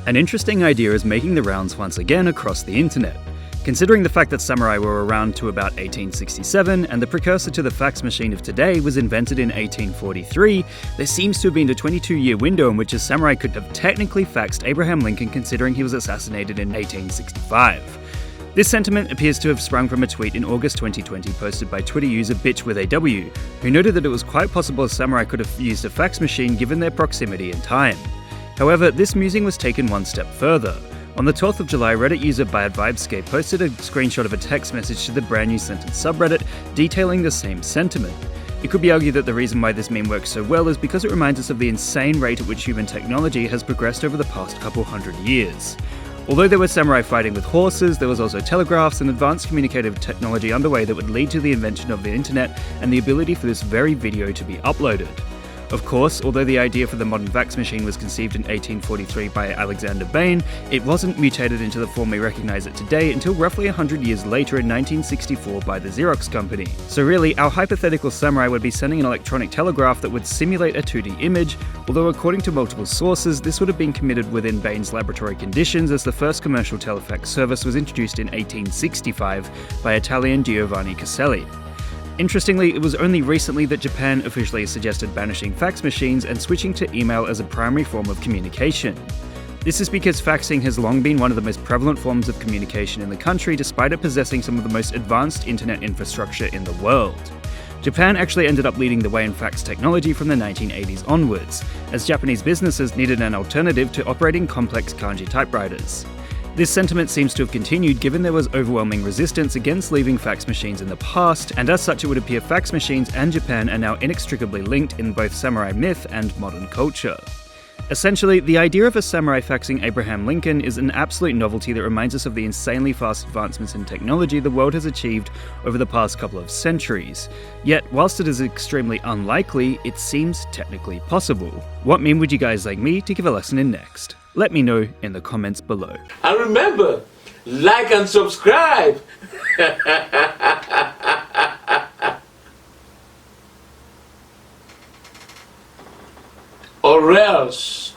An interesting idea is making the rounds once again across the internet. Considering the fact that samurai were around to about 1867 and the precursor to the fax machine of today was invented in 1843, there seems to have been a 22-year window in which a samurai could have technically faxed Abraham Lincoln, considering he was assassinated in 1865. This sentiment appears to have sprung from a tweet in August 2020 posted by Twitter user bitchwithaw, who noted that it was quite possible a samurai could have used a fax machine given their proximity in time. However, this musing was taken one step further. On the 12th of July, Reddit user BadVibescape posted a screenshot of a text message to the brand new sentence subreddit detailing the same sentiment. It could be argued that the reason why this meme works so well is because it reminds us of the insane rate at which human technology has progressed over the past couple hundred years. Although there were samurai fighting with horses, there was also telegraphs and advanced communicative technology underway that would lead to the invention of the internet and the ability for this very video to be uploaded. Of course, although the idea for the modern fax machine was conceived in 1843 by Alexander Bain, it wasn't mutated into the form we recognize it today until roughly 100 years later in 1964 by the Xerox company. So really, our hypothetical samurai would be sending an electronic telegraph that would simulate a 2D image, although according to multiple sources, this would have been committed within Bain's laboratory conditions, as the first commercial telefax service was introduced in 1865 by Italian Giovanni Caselli. Interestingly, it was only recently that Japan officially suggested banishing fax machines and switching to email as a primary form of communication. This is because faxing has long been one of the most prevalent forms of communication in the country, despite it possessing some of the most advanced internet infrastructure in the world. Japan actually ended up leading the way in fax technology from the 1980s onwards, as Japanese businesses needed an alternative to operating complex kanji typewriters. This sentiment seems to have continued given there was overwhelming resistance against leaving fax machines in the past, and as such it would appear fax machines and Japan are now inextricably linked in both samurai myth and modern culture. Essentially, the idea of a samurai faxing Abraham Lincoln is an absolute novelty that reminds us of the insanely fast advancements in technology the world has achieved over the past couple of centuries. Yet, whilst it is extremely unlikely, it seems technically possible. What meme would you guys like me to give a lesson in next? Let me know in the comments below. And remember, like and subscribe! Or else.